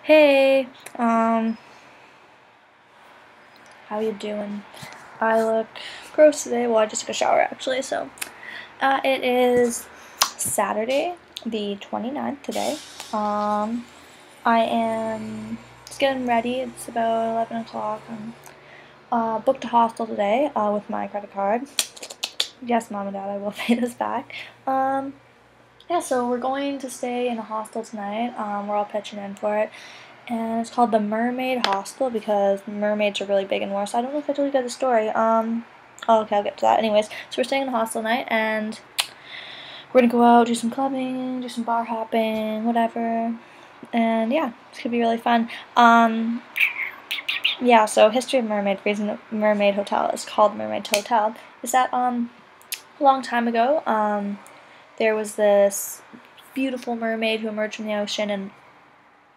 Hey, how you doing? I look gross today. Well, I just took a shower actually, so it is Saturday, the 29th today. I am just getting ready. It's about 11 o'clock. I'm booked a hostel today with my credit card. Yes, mom and dad, I will pay this back. Yeah, so we're going to stay in a hostel tonight. We're all pitching in for it. And it's called the Mermaid Hostel because mermaids are really big in Warsaw. I don't know if I told you guys the story. Oh, okay, I'll get to that. Anyways, so we're staying in the hostel tonight, and we're gonna go out, do some clubbing, do some bar hopping, whatever. And yeah, it's gonna be really fun. Yeah, so history of mermaid, reason Mermaid Hotel is called Mermaid Hotel is that a long time ago, there was this beautiful mermaid who emerged from the ocean, and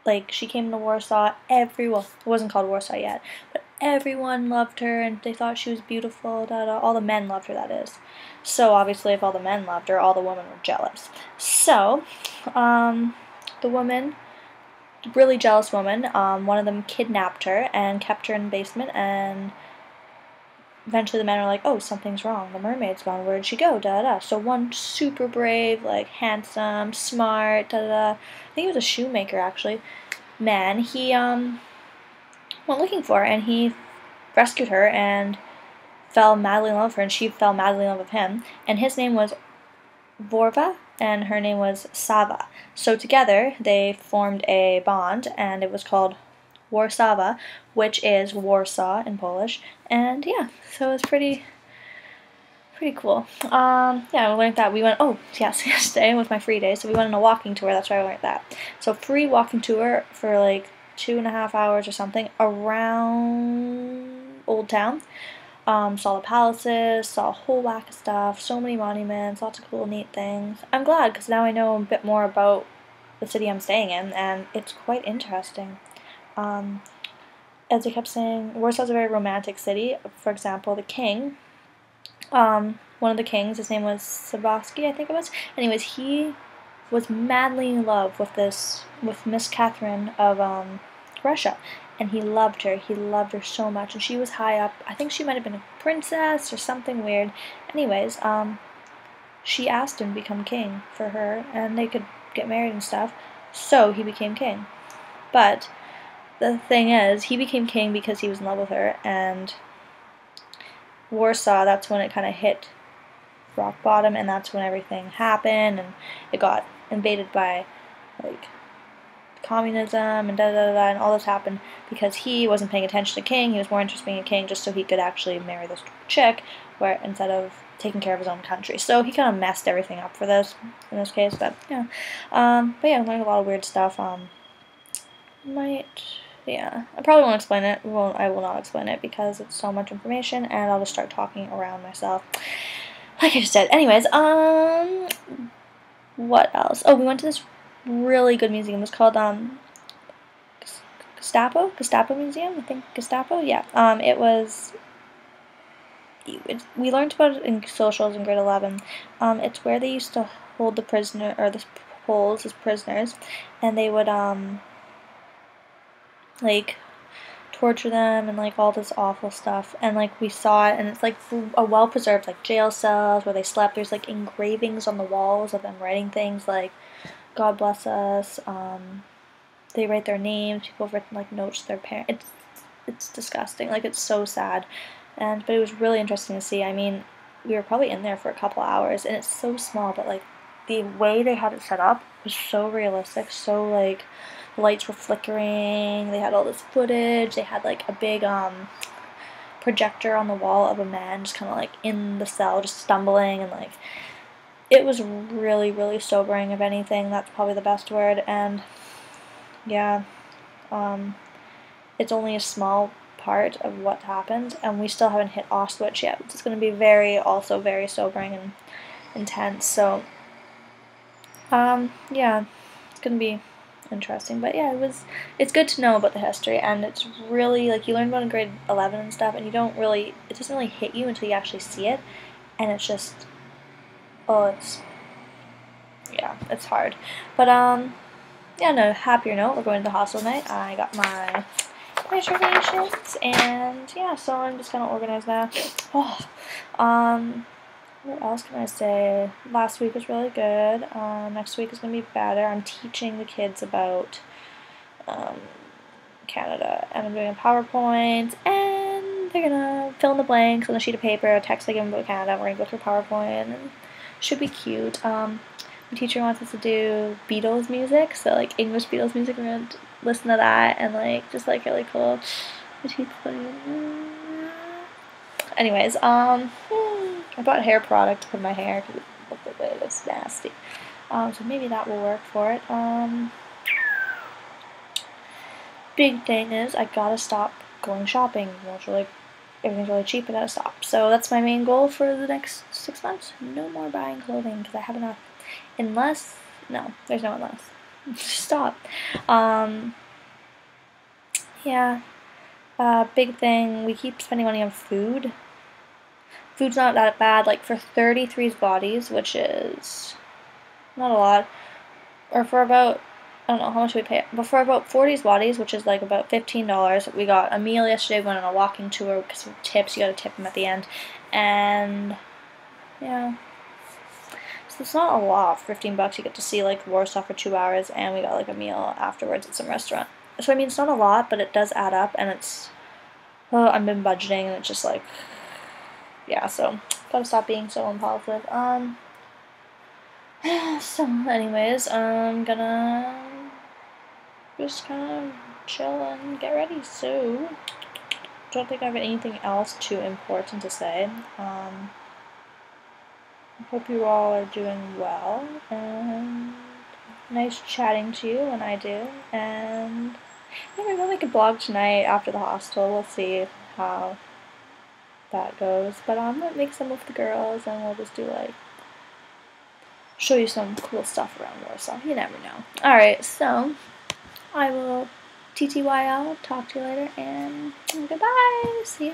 like she came to Warsaw. Well, it wasn't called Warsaw yet, but everyone loved her and they thought she was beautiful. Da, da. All the men loved her, that is. So obviously, if all the men loved her, all the women were jealous. So, the woman, really jealous woman, one of them kidnapped her and kept her in the basement, and eventually the men were like, oh, something's wrong. The mermaid's gone. Where did she go? Da da. So one super brave, like handsome, smart, da da. I think he was a shoemaker actually. Man, he went looking for her, and he rescued her and fell madly in love with her, and she fell madly in love with him. And his name was Vorva, and her name was Sava. So together they formed a bond, and it was called Warsawa, which is Warsaw in Polish. And yeah, so it was pretty cool. Yeah, we learned that. We went, oh, yes, yesterday was my free day, so we went on a walking tour. That's why I learned that. So free walking tour for like 2.5 hours or something around Old Town. Saw the palaces, saw a whole whack of stuff, so many monuments, lots of cool, neat things. I'm glad, because now I know a bit more about the city I'm staying in, and it's quite interesting. As I kept saying, Warsaw's a very romantic city. For example, the king, one of the kings, his name was Sabaski, I think it was. Anyways, he was madly in love with Miss Catherine of Russia, and he loved her. He loved her so much, and she was high up. I think she might have been a princess or something weird. Anyways, she asked him to become king for her, and they could get married and stuff. So he became king. But the thing is, he became king because he was in love with her, and Warsaw, that's when it kind of hit rock bottom, and that's when everything happened, and it got invaded by like communism and da da da, and all this happened because he wasn't paying attention to king. He was more interested in being a king just so he could actually marry this chick, where instead of taking care of his own country. So he kind of messed everything up for this in this case. But yeah, I learned a lot of weird stuff. Yeah, I probably won't explain it. I will not explain it because it's so much information, and I'll just start talking around myself, like I just said. Anyways, what else? Oh, we went to this really good museum. It was called Gestapo Museum. I think Gestapo. Yeah. It was. We learned about it in socials in grade 11. It's where they used to hold the prisoner or the Poles as prisoners, and they would like torture them and like all this awful stuff, and like we saw it, and it's like a well preserved like jail cells where they slept. There's like engravings on the walls of them writing things like God bless us. They write their names. People have written like notes to their parents. It's disgusting. Like it's so sad, but it was really interesting to see. I mean, we were probably in there for a couple hours, and it's so small, but like the way they had it set up was so realistic. So like the lights were flickering. They had all this footage. They had like a big projector on the wall of a man just kind of like in the cell, just stumbling, and like it was really, really sobering. If anything, that's probably the best word. And yeah, it's only a small part of what happened, and we still haven't hit Auschwitz yet, which is going to be also very sobering and intense. So, yeah, it's going to be interesting. But yeah, it's good to know about the history, and it's really, like, you learn about it in grade 11 and stuff, and it doesn't really hit you until you actually see it, and it's just, oh, yeah, it's hard. But, yeah, on a happier note, we're going to the hostel tonight. I got my reservations, and yeah, so I'm just gonna organize that. Oh, what else can I say? Last week was really good. Next week is gonna be better. I'm teaching the kids about Canada, and I'm doing a PowerPoint, and they're gonna fill in the blanks on a sheet of paper, a text I give them about Canada. We're gonna go through PowerPoint, and it should be cute. My teacher wants us to do Beatles music, so like English Beatles music. We're gonna listen to that and like just like really cool. Anyways, I bought hair product to put in my hair because it looked like it was nasty. So maybe that will work for it. Big thing is I gotta stop going shopping. Everything's really cheap. I gotta stop. So that's my main goal for the next 6 months. No more buying clothing because I have enough. Unless, no, there's no unless. Stop. Yeah. Big thing, we keep spending money on food. Food's not that bad. Like for 33 zlotys, which is not a lot, or for about, I don't know how much we pay, but for about 40 zlotys, which is like about $15, we got a meal yesterday. We went on a walking tour because of tips. You gotta tip them at the end, and yeah. So it's not a lot. For 15 bucks, you get to see like Warsaw for 2 hours, and we got like a meal afterwards at some restaurant. So I mean, it's not a lot, but it does add up, and it's, oh, I've been budgeting, and it's just like, yeah. So gotta stop being so impulsive. So anyways, I'm gonna just kind of chill and get ready. So don't think I have anything else too important to say. I hope you all are doing well, and nice chatting to you when I do. And maybe we'll make a vlog tonight after the hostel. We'll see how that goes. But I'm gonna make some with the girls, and we'll just do like, show you some cool stuff around Warsaw. You never know. Alright, so I will TTYL, talk to you later, and goodbye. See ya.